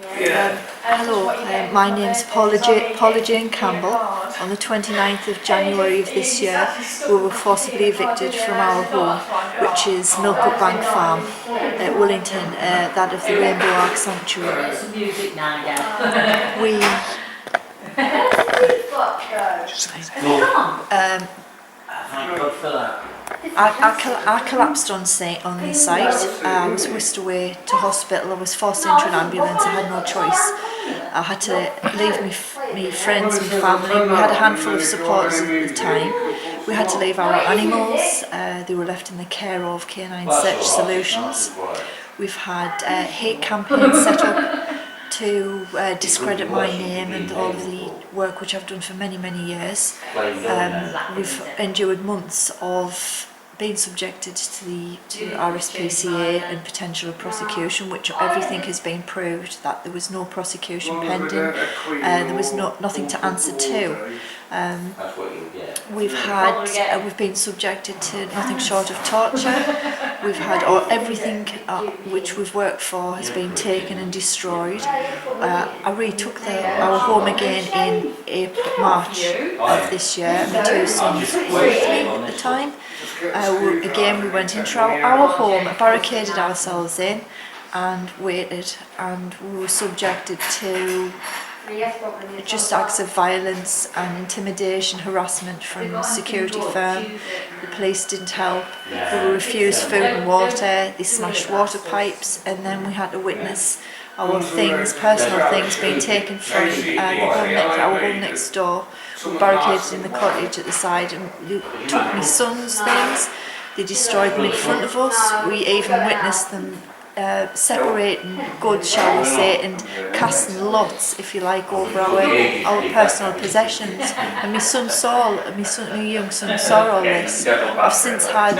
Hello, my name's Paula Jane Campbell. On the 29th of January of this year, we were forcibly evicted from our home, which is Millcote Bank Farm at Wellington, that of the Rainbow Ark Sanctuary. I collapsed on the site. I was whisked away to hospital. I was forced into an ambulance. I had no choice. I had to leave me friends, my family. We had a handful of supporters at the time. We had to leave our animals. They were left in the care of Canine Search Solutions. We've had hate campaigns set up to discredit my name and all of the work which I've done for many years. We've endured months of being subjected to RSPCA and potential prosecution, which everything has been proved that there was no prosecution pending. There was nothing to answer to. We've been subjected to nothing short of torture. We've had everything which we've worked for has been taken and destroyed. I retook our home again in March of this year. My two sons were with me at the time. Again, we went into our home, barricaded ourselves in and waited, and we were subjected to just acts of violence and intimidation, harassment from a security firm. The police didn't help. We were refused food and water. They smashed water pipes, and then we had to witness our personal things being taken from our home next door. We were barricaded in the cottage at the side, and they took my son's things. They destroyed them in front of us. We even witnessed them separating goods, shall we say, and casting lots, if you like, over our personal possessions. And my young son saw all this. I've since had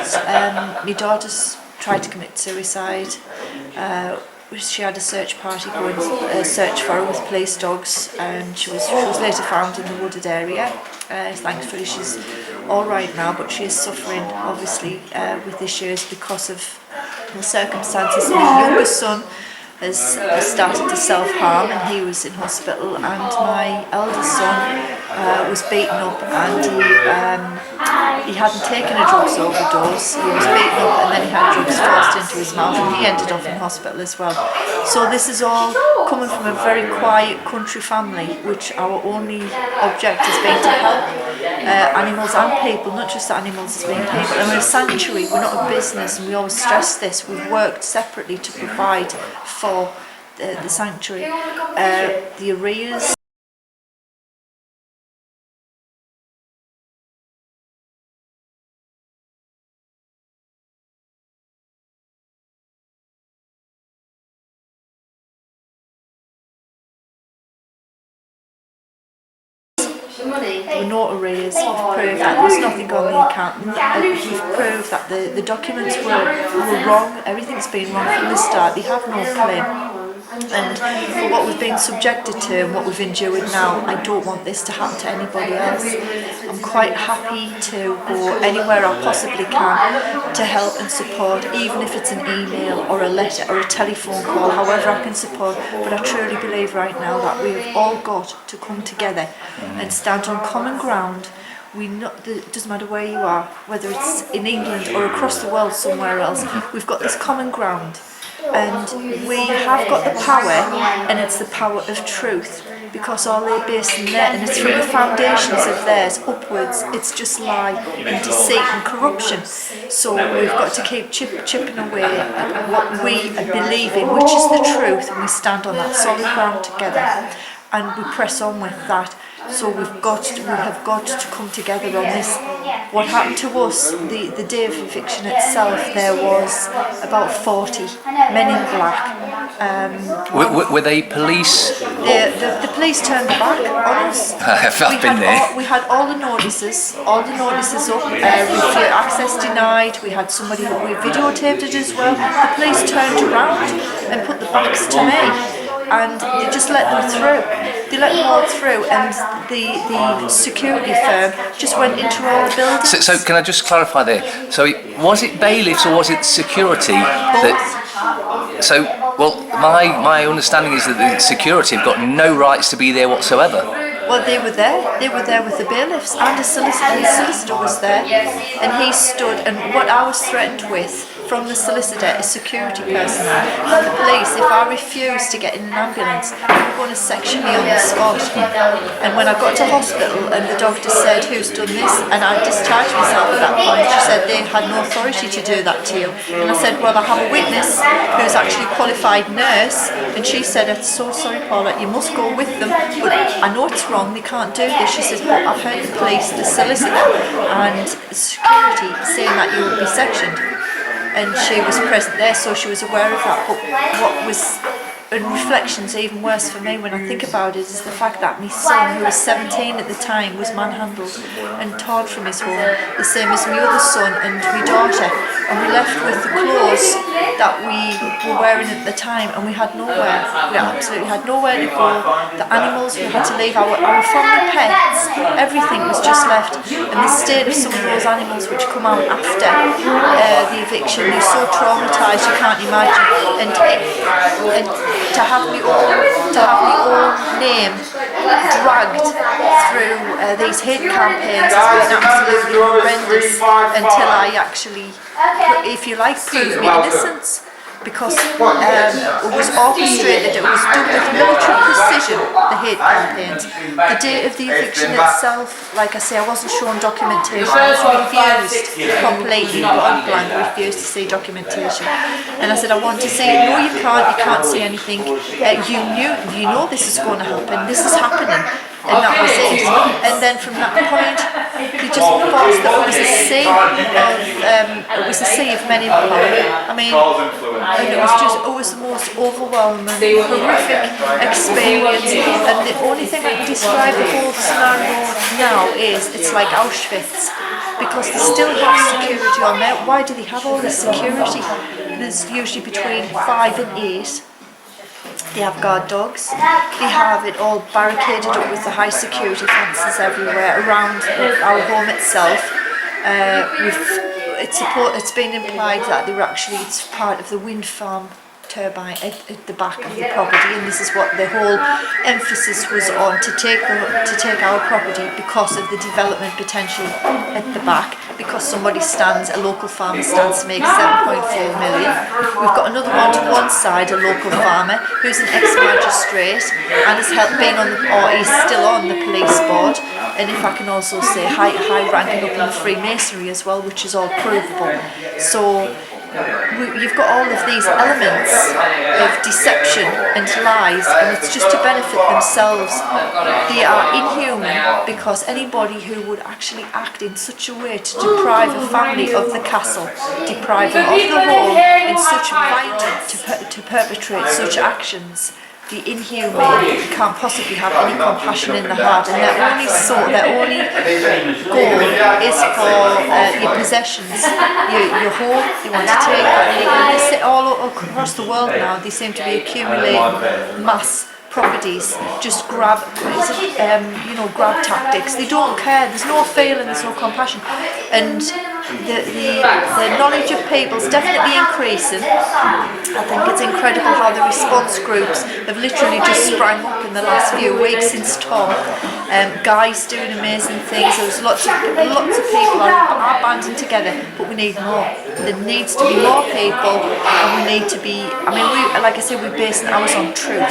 my daughter's tried to commit suicide. She had a search party going search for her with police dogs, and she was later found in the wooded area. Thankfully she's all right now, but she is suffering obviously with issues because of the circumstances. My youngest son has started to self-harm, and he was in hospital, and my eldest son was beaten up, and he hadn't taken a drugs overdose. He was beaten up, and then he had drugs forced into his mouth, and he ended up in hospital as well. So this is all coming from a very quiet country family, which our only object has been to help animals and people, not just animals as being people. And we're a sanctuary, we're not a business, and we always stress this. We've worked separately to provide for the sanctuary. The arrears, there were no arrears. We've proved that there was nothing on the account. We've proved that the documents were wrong. Everything's been wrong from the start. They have no claim. And for what we've been subjected to and what we've endured now, I don't want this to happen to anybody else. I'm quite happy to go anywhere I possibly can to help and support, even if it's an email or a letter or a telephone call, however I can support. But I truly believe right now that we have all got to come together and stand on common ground. It doesn't matter where you are, whether it's in England or across the world somewhere else, we've got this common ground. And we have got the power, and it's the power of truth, because all they're based in there, and it's through the foundations of theirs upwards. It's just lie and deceit and corruption. So we've got to keep chipping away at what we believe in, which is the truth, and we stand on that solid ground together, and we press on with that. So we have got to come together on this. What happened to us, the day of eviction itself, there was about 40 men in black. Were they police? The police turned their back on us. I've been there. We had all the notices up. With access denied. We had somebody who we videotaped it as well. The police turned around and put the backs to me, and they just let them through. They let them all through, and the security firm just went into all the buildings. So can I just clarify there? So was it bailiffs or was it security? Both. So Well, my understanding is that the security have got no rights to be there whatsoever. Well, they were there. They were there with the bailiffs, and his solicitor was there, and he stood. And what I was threatened with from the solicitor is security personnel and the police. If I refused to get in an ambulance, they were going to section me on the spot. And when I got to hospital, and the doctor said, "Who's done this?" and I discharged myself at that point, she said they had no authority to do that to you. And I said, "Well, I have a witness who's actually a qualified nurse," and she said, "I'm so sorry, Paula, you must go with them, but I know it's wrong, they can't do this." She says, "But I've heard the police, the solicitor and security saying that you would be sectioned." And she was present there, so she was aware of that. But what was in reflections even worse for me when I think about it is the fact that my son, who was 17 at the time, was manhandled and torn from his home, the same as my other son and my daughter. And we left with the clothes that we were wearing at the time, and we had nowhere. We absolutely had nowhere to go. The animals, we had to leave our family pets, everything was just left. And the state of some of those animals which come out after the eviction, they're so traumatised you can't imagine. And to have my own name dragged through these hate campaigns has been absolutely horrendous until I actually, if you like, prove my innocence. Because it was orchestrated, it was done with military precision, the hate campaigns. The date of the eviction itself, like I say, I wasn't shown documentation. I was refused completely, point blank, refused to see documentation. And I said, "I want to see it." "No, you can't see anything. You know this is going to happen, this is happening." And that was it. And then from that point, they just forced that it was a sea of men in power. I mean, and it was the most overwhelming, horrific experience. And the only thing I can describe the whole scenario now is it's like Auschwitz, because they still have security on there. Why do they have all this security? There's usually between 5 and 8. They have guard dogs. They have it all barricaded up with the high security fences everywhere around our home itself. It's been implied that it's part of the wind farm turbine at the back of the property, and this is what the whole emphasis was on, to take our property because of the development potential at the back, because a local farmer stands to make 7.4 million. We've got another one to one side, a local farmer who's an ex-magistrate and has been on is still on the police board, and if I can also say high ranking up in the Freemasonry as well, which is all provable. So you've got all of these elements of deception and lies, and it's just to benefit themselves. They are inhuman, because anybody who would actually act in such a way to deprive a family of the castle, deprive them of the home in such violence, to perpetrate such actions, the inhuman can't possibly have any compassion in the heart, and their only goal is for your possessions, your home. They want to take that. They sit all across the world now. They seem to be accumulating mass properties, just grab tactics. They don't care. There's no feeling, there's no compassion, and the knowledge of people is definitely increasing. I think it's incredible how the response groups have literally just sprang up in the last few weeks since Tom. Guys doing amazing things. There's lots of people are banding together, but we need more. There needs to be more people, and we need to be. Like I say, we're basing ours on truth.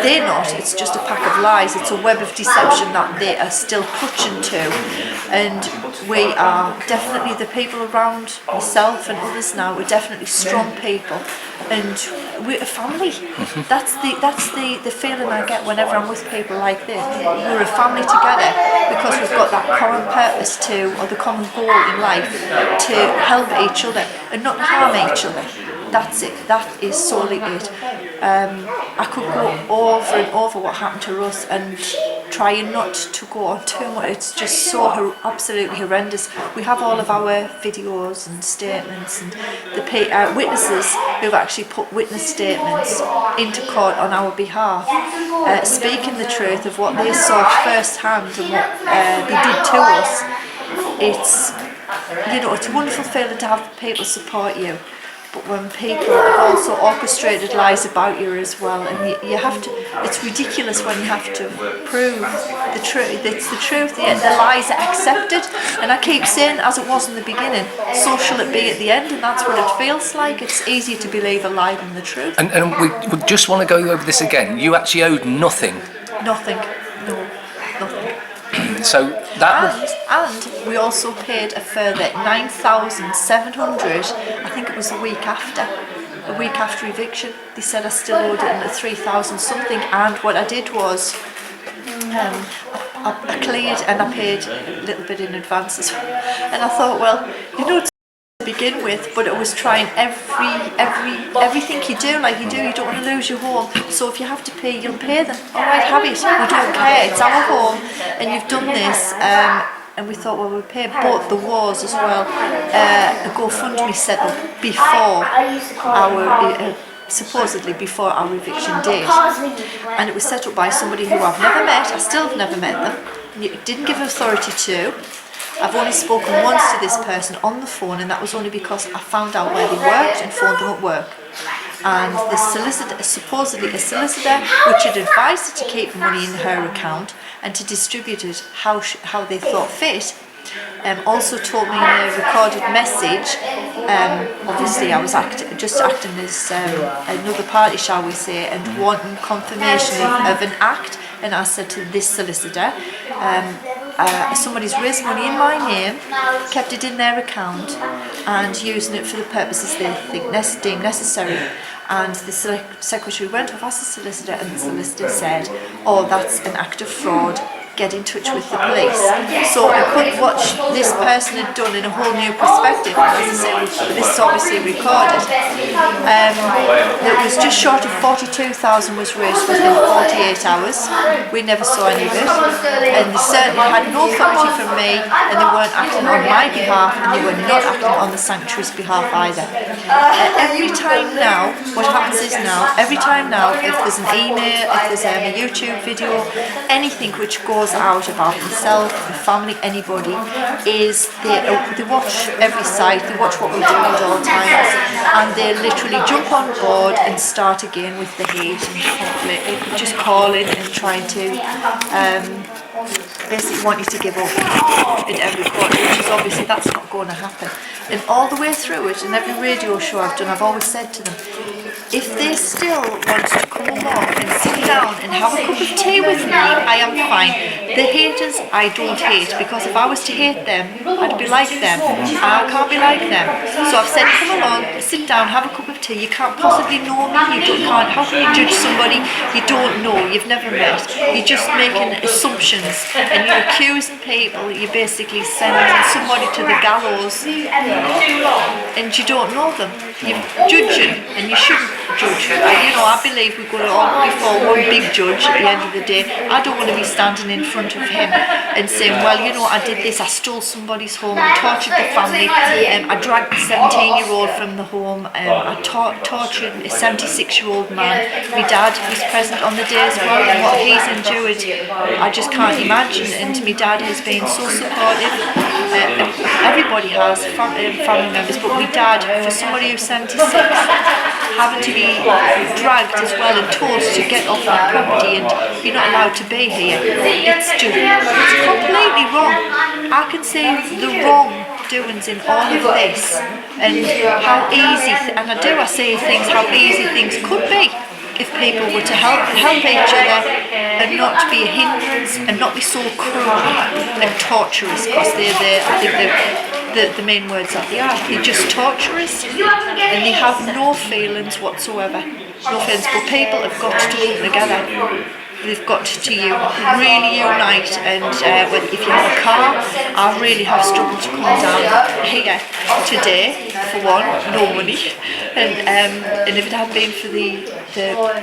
They're not. It's just a pack of lies. It's a web of deception that they are still clutching to, and we are definitely, the people around myself and others now, we're definitely strong people, and we're a family. That's the feeling I get whenever I'm with people like this. We're a family together because we've got that common purpose or the common goal in life, to help each other and not harm each other. That's it. That is solely it. I could go over and over what happened to us and trying not to go on too much. It's just so absolutely horrendous. We have all of our videos and statements, and the witnesses who've actually put witness statements into court on our behalf, speaking the truth of what they saw firsthand and what they did to us. It's a wonderful feeling to have people support you. but when people have also orchestrated lies about you as well, and you have to, it's ridiculous when you have to prove the truth. It's the truth, the lies are accepted, and I keep saying, as it was in the beginning, so shall it be at the end, and that's what it feels like. It's easier to believe a lie than the truth. And we just want to go over this again. You actually owed nothing. Nothing, no, nothing. So that and we also paid a further 9,700. I think it was a week after eviction. They said I still owed it at 3,000 something. And what I did was I cleared and I paid a little bit in advance as well. And I thought, well, you know, to begin with, but it was trying everything you do, you don't want to lose your home, so if you have to pay, you'll pay them. Alright, have it, we don't care, it's our home, and you've done this, and we thought, well, we'll pay, but there was as well a GoFundMe set up before our supposedly before our eviction date, and it was set up by somebody who I've never met. I still have never met them, didn't give authority to. I've only spoken once to this person on the phone, and that was only because I found out where they worked and phoned them at work. And the solicitor, supposedly a solicitor, which had advised her to keep the money in her account and to distribute it how they thought fit, also told me in a recorded message, obviously I was just acting as another party, shall we say, and wanting confirmation of an act, and I said to this solicitor, somebody's raised money in my name, kept it in their account and using it for the purposes they think deem necessary. And the secretary went off as a solicitor, and the solicitor said, oh, that's an act of fraud, get in touch with the police. So I could watch this person had done in a whole new perspective. As I say, this is obviously recorded. It was just short of 42,000 was raised within 48 hours. We never saw any of it, and they certainly had no authority from me, and they weren't acting on my behalf, and they were not acting on the sanctuary's behalf either. Every time now, what happens is now, every time now, if there's an email, if there's a YouTube video, anything which goes out about themselves, the family, anybody, is they watch every site, they watch what we do at all times, and they literally jump on board and start again with the hate and conflict, just calling and trying to basically want you to give up in every court, which is obviously that's not going to happen. And all the way through it, and every radio show I've done, I've always said to them, if they still want to come along and sit down and have a cup of tea with me, I am fine. The haters, I don't hate, because if I was to hate them, I'd be like them. I can't be like them. So I've said, come along, sit down, have a cup of tea. You can't possibly know me. How can you judge somebody you don't know, you've never met? You're just making assumptions, and you're accusing people. You're basically sending somebody to the gallows, and you don't know them. You're judging, and you shouldn't judge. I believe we've got to all before one big judge at the end of the day. I don't want to be standing in front of him and saying, well, I did this, I stole somebody's home, I tortured the family, I dragged the 17-year-old from the home, I tortured a 76-year-old man. My dad was present on the day as well, and what he's endured, I just can't imagine. And my dad has been so supportive. Everybody has family members, but my dad, for somebody who's 76, having to be dragged as well and told to get off that property and you're not allowed to be here, it's completely wrong. I can see the wrong doings in all of this, and how easy, I say things, how easy things could be if people were to help each other and not be a hindrance and not be so cruel and torturous, because the main words that they are. They're just torturous, and they have no feelings whatsoever. No feelings, but people have got to come together. They've got to really unite, and if you have a car, I really have struggled to come down here today, for one, no money, and if it had been for the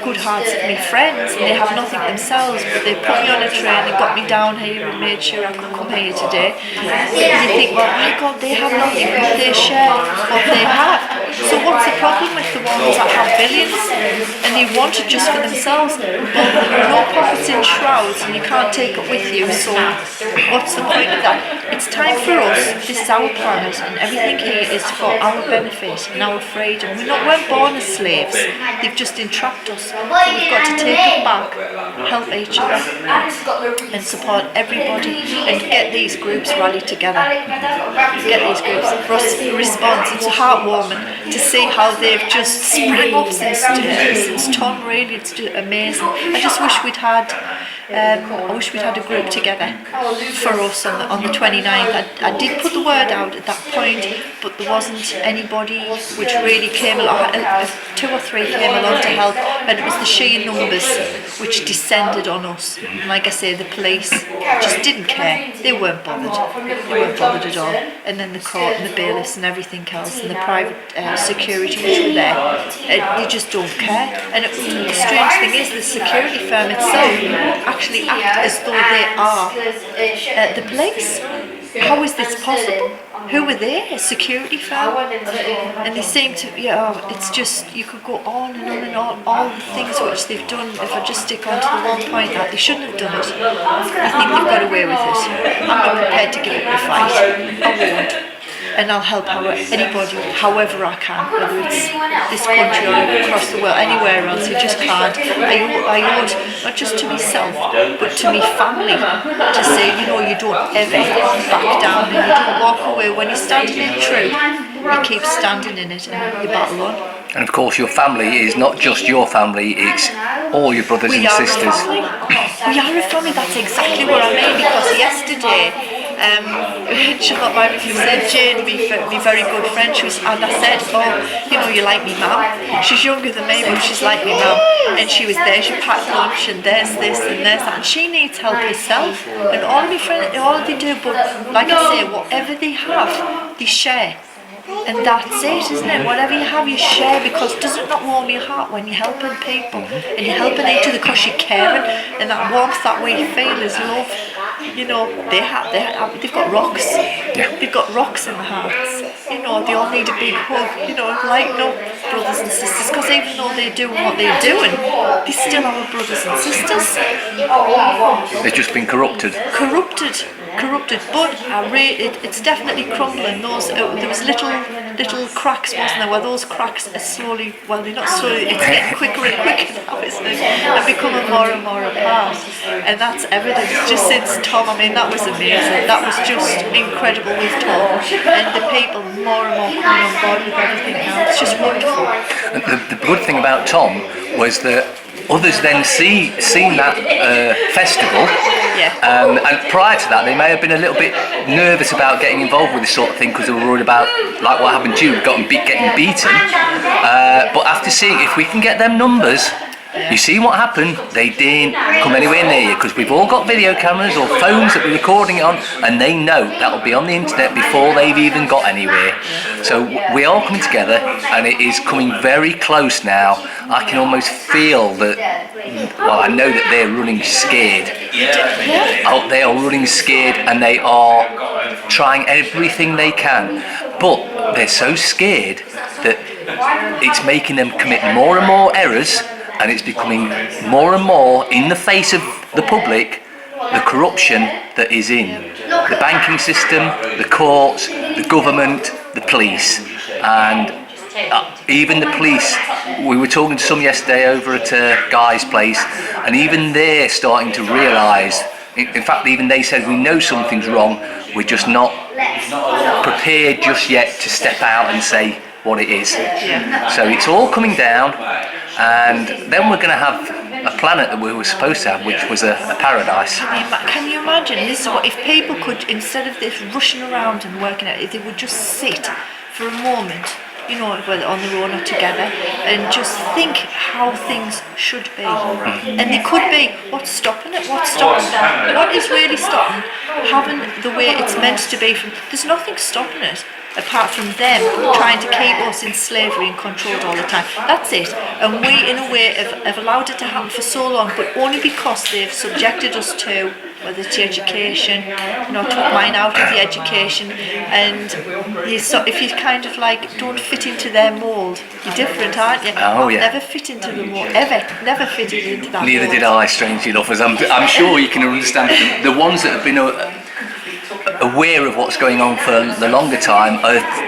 good hearts of my friends, and they have nothing themselves, but they put me on a train and got me down here and made sure I could come here today. You think, well, my God, they have nothing, but they share what they have. So what's the problem with the ones that have billions and they want it just for themselves? Well, no pockets in shrouds, and you can't take it with you, so what's the point of that? It's time for us, this is our planet, and everything here is for our benefit and our freedom. We're born as slaves. They've just entrapped us. So we've got to take it back, help each other, and support everybody, and get these groups rallied together. Get these groups. For us, response. It's heartwarming to see how they've just sprung up since Tom. Really, it's just amazing. I just wish we'd had. I wish we'd had a group together for us on the 29th. I did put the word out at that point, but there wasn't anybody which really came along. 2 or 3 came along to help, and it was the sheer numbers which descended on us. And like I say, the police just didn't care. They weren't bothered. They weren't bothered at all. And then the court and the bailiffs and everything else, and the private security which were there, they just don't care. And the strange thing is, the security firm itself actually act as though they are the police. How is this possible? Who were they? A security firm? And they seem to, it's just, you could go on and on, all the things which they've done. If I just stick on to the one point that they shouldn't have done it, I think they've got away with it. I'm not prepared to give it a fight. I won't. And I'll help anybody, however I can, whether it's this country or across the world, anywhere else. You just can't. I owe not just to myself, but to my family, to say, you don't ever back down and you don't walk away. When you're standing in truth, you keep standing in it and you battle on. And of course, your family is not just your family, it's all your brothers and sisters. We are a family, that's exactly what I mean, because yesterday, Charlotte, my said, Jane, my very good friend, and I said, you like me mum. She's younger than me, but she's like me mum. And she was there, she packed lunch, and there's this and there's that. And she needs help herself. And all of my friends, all they do, but like I say, whatever they have, they share. And that's it, isn't it? Whatever you have, you share, because does it not warm your heart when you're helping people and you're helping each other because you're caring, and that warmth that we feel is love. They've got rocks. Yeah. They've got rocks in their hearts. They all need a big hug. Lighten up, brothers and sisters, because even though they're doing what they're doing, they're still our brothers and sisters. They've just been corrupted. But it's definitely crumbling. There was little cracks, wasn't there? Well, those cracks are slowly. Well, they're not slowly. It's getting quicker and quicker now, isn't it? They're becoming more and more apart, and that's evident. Just since Tom, that was amazing. That was just incredible with Tom, and the people more and more coming on board with everything now. It's just wonderful. The good thing about Tom was that others then seen that festival, and prior to that they may have been a little bit nervous about getting involved with this sort of thing because they were worried about, like what happened to you, getting beaten. But after seeing, if we can get them numbers, you see what happened, they didn't come anywhere near you, because we've all got video cameras or phones that we're recording it on, and they know that'll be on the internet before they've even got anywhere. So we are coming together, and it is coming very close now. I can almost feel that, I know that they're running scared. Oh, they are running scared, and they are trying everything they can, but they're so scared that it's making them commit more and more errors. And it's becoming more and more in the face of the public, the corruption that is in the banking system, the courts, the government, the police, and even the police. We were talking to some yesterday over at Guy's place, and even they're starting to realise. In fact, even they said, we know something's wrong, we're just not prepared just yet to step out and say what it is. So it's all coming down. And then we're going to have a planet that we were supposed to have, which was a paradise. Can you imagine? This is what, if people could, instead of this rushing around and working out, if they would just sit for a moment, whether on their own or together, and just think how things should be. And they could be, what's stopping it? What is really stopping having the way it's meant to be? There's nothing stopping it, apart from them trying to keep us in slavery and controlled all the time. That's it. And we, in a way, have allowed it to happen for so long, but only because they've subjected us to, whether it's education, took mine out of the education, and if you kind of don't fit into their mould, you're different, aren't you? Oh, yeah. Never fit into the mould, never fitted into that Neither mould. did I, strangely enough, as I'm sure you can understand. The ones that have been aware of what's going on for the longer time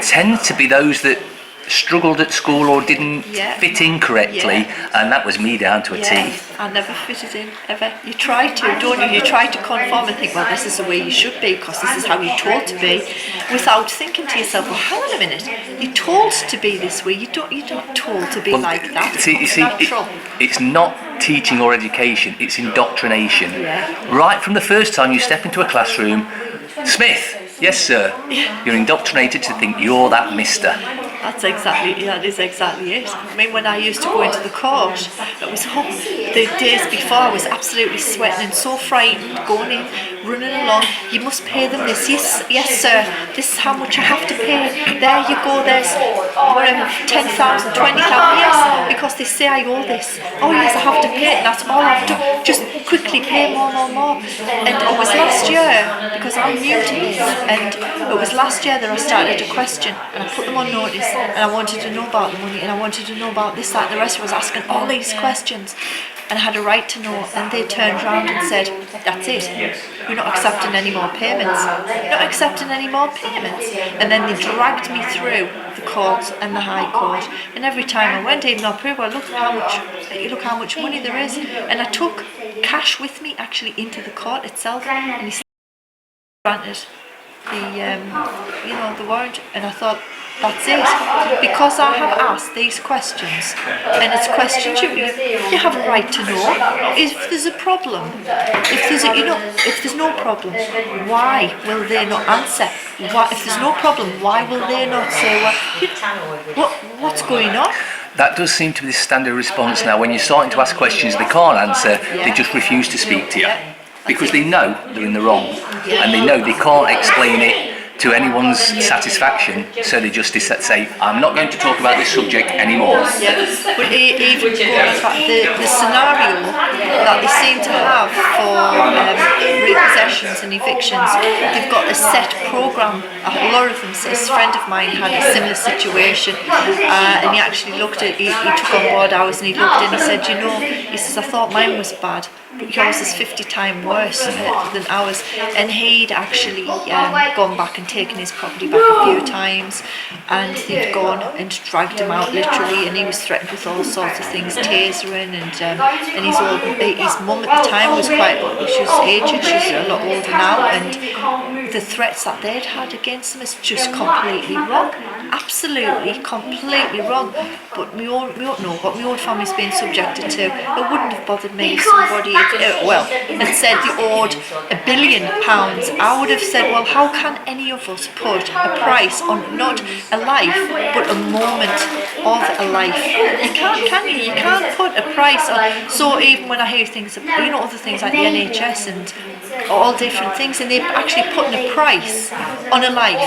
tend to be those that struggled at school or didn't fit in correctly, and that was me down to a T. I never fitted in, ever. You try to, don't you? You try to conform and think, well, this is the way you should be because this is how you're told to be, without thinking to yourself, well, hang on a minute, you're told to be this way, you're not told to be like that. It's not teaching or education, it's indoctrination. Right from the first time you step into a classroom, Smith, yes sir, you're indoctrinated to think you're that mister. That is exactly it. I mean, when I used to go into the court, it was the days before I was absolutely sweating and so frightened, going in, running along. You must pay them this. Yes sir, this is how much I have to pay. There you go, there's whatever, 10,000, 20,000, yes, because they say I owe this. Oh yes, I have to pay it, that's all I have to, just quickly pay more. And it was last year, because I'm new to this, and it was last year that I started to question, and I put them on notice. And I wanted to know about the money, and I wanted to know about this, that, and the rest. Was asking all these questions, and I had a right to know. And they turned around and said, "That's it. We're not accepting any more payments. Not accepting any more payments." And then they dragged me through the courts and the High Court. And every time I went, even though I prayed, well, look how much money there is. And I took cash with me actually into the court itself, and he granted the warrant. And I thought, that's it, because I have asked these questions, and it's questions you have a right to know. If there's a problem, if there's no problem, why will they not answer? If there's no problem, why will they not say, well, what's going on? That does seem to be the standard response now. When you're starting to ask questions they can't answer, they just refuse to speak to you, because they know they're in the wrong, and they know they can't explain it to anyone's satisfaction, so they just say, I'm not going to talk about this subject anymore. But even the scenario that they seem to have for repossessions and evictions, they've got a set programme. A lot of them, a friend of mine had a similar situation, and he actually looked at, he took on board ours, and he looked in and he said, he says, I thought mine was bad, but yours is 50 times worse than ours. And he'd actually gone back and taken his property back a few times, and they'd gone and dragged him out literally, and he was threatened with all sorts of things, tasering, and his mum at the time was quite, she was aged, she's a lot older now, and the threats that they'd had against him is just completely wrong, absolutely completely wrong. But we all know what my own family's been subjected to. It wouldn't have bothered me if somebody had said they owed £1 billion. I would have said, well, how can any of us put a price on not a life but a moment of a life? You can't, can you? You can't put a price on. So even when I hear things, other things like the NHS and all different things, and they're actually putting a price on a life,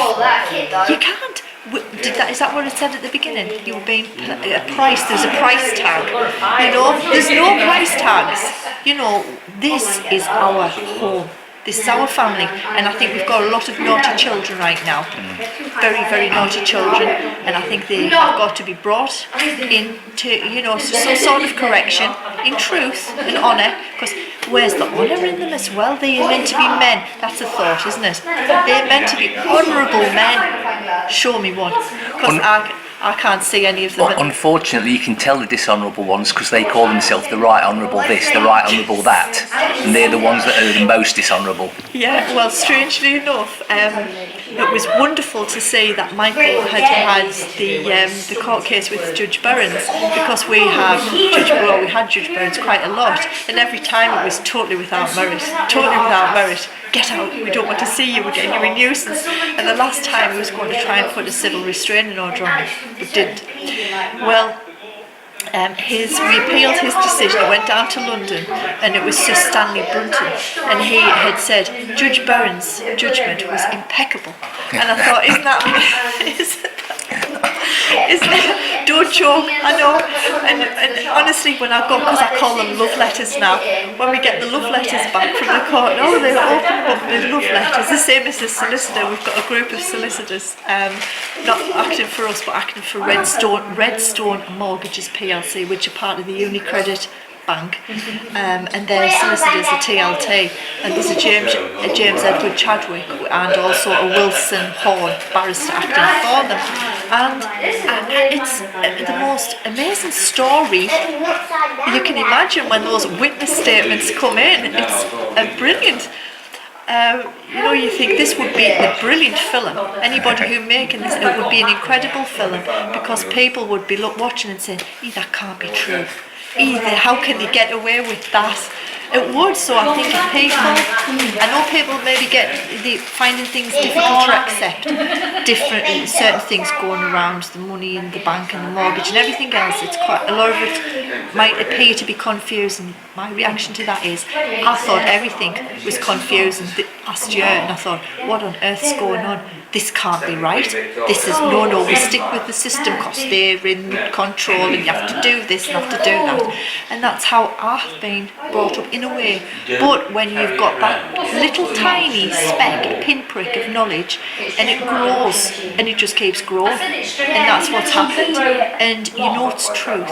you can't. Is that what it said at the beginning? You were being a price. There's a price tag. There's no price tags. This is our home. This is our family, and I think we've got a lot of naughty children right now. Very, very naughty children, and I think they have got to be brought into, some sort of correction in truth and honour, because where's the honour in them as well? They are meant to be men. That's a thought, isn't it? They're meant to be honourable men. Show me one, because I can't see any of them. Well, unfortunately, you can tell the dishonourable ones because they call themselves the right honourable this, the right honourable that, and they're the ones that are the most dishonourable. Yeah, well, strangely enough, it was wonderful to see that Michael had the court case with Judge Burns, because we had Judge Burns quite a lot, and every time it was totally without merit. Get out, we don't want to see you again, you're a nuisance. And the last time he was going to try and put a civil restraining order on me, but didn't. Well, we appealed his decision. I went down to London, and it was Sir Stanley Brunton, and he had said Judge Burns' judgment was impeccable. And I thought, isn't that, don't joke, I know. And honestly, when I got, because I call them love letters now, when we get the love letters back from the court, they open up the love letters, the same as the solicitor. We've got a group of solicitors, not acting for us, but acting for Redstone Mortgages PLC, which are part of the UniCredit bank, and their solicitors are TLT, and there's a James Edward Chadwick and also a Wilson Horn barrister acting for them, and it's the most amazing story you can imagine when those witness statements come in. It's brilliant. You know, you think this would be a brilliant film. Anybody who making this, it would be an incredible film, because people would be watching and saying, that can't be true. How can they get away with that? It would. So I think I know people maybe finding things difficult to accept, certain things going around, the money in the bank and the mortgage and everything else. It's quite a lot of it might appear to be confusing. My reaction to that is, I thought everything was confusing last year, and I thought, what on earth's going on? This can't be right. This is no, we stick with the system because they're in control and you have to do this and have to do that. And that's how I've been brought up in a way. But when you've got that little tiny speck, pinprick of knowledge, and it grows and it just keeps growing, and that's what's happened, and you know it's truth.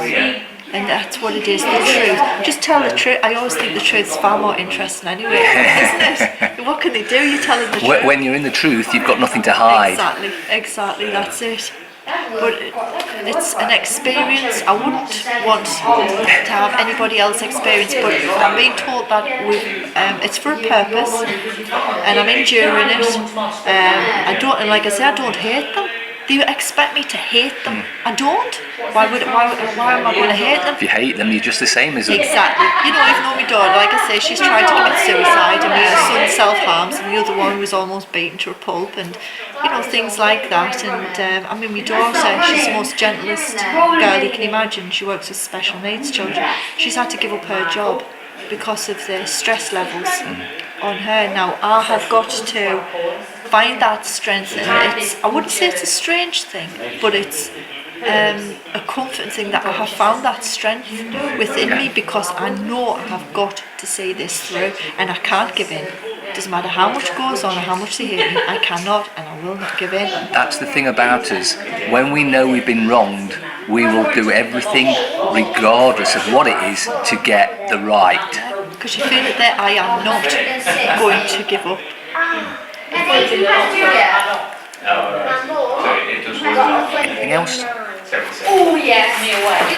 And that's what it is, the truth. Just tell the truth. I always think the truth's far more interesting anyway, isn't it? What can they do? You're telling the truth. When you're in the truth, you've got nothing to hide. Exactly, that's it. But it's an experience I wouldn't want to have anybody else experience, but I'm being told that it's for a purpose, and I'm enduring it. And like I say, I don't hate them. They expect me to hate them. I don't. Why am I going to hate them? If you hate them, you're just the same as them. Exactly. You know, even though my daughter, like I say, she's tried to commit suicide, and my son self-harms, and the other one was almost beaten to a pulp, and you know, things like that. And I mean, my daughter, she's the most gentlest girl you can imagine. She works with special needs children. She's had to give up her job because of the stress levels on her. Now I have got to find that strength, and I wouldn't say it's a strange thing, but it's a comforting thing that I have found that strength within me, because I know I have got to see this through, and I can't give in. Doesn't matter how much goes on or how much they hate me, I cannot and I will not give in. That's the thing about us. When we know we've been wronged, we will do everything, regardless of what it is, to get the right. Because you feel that I am not going to give up. Anything else? Oh yes.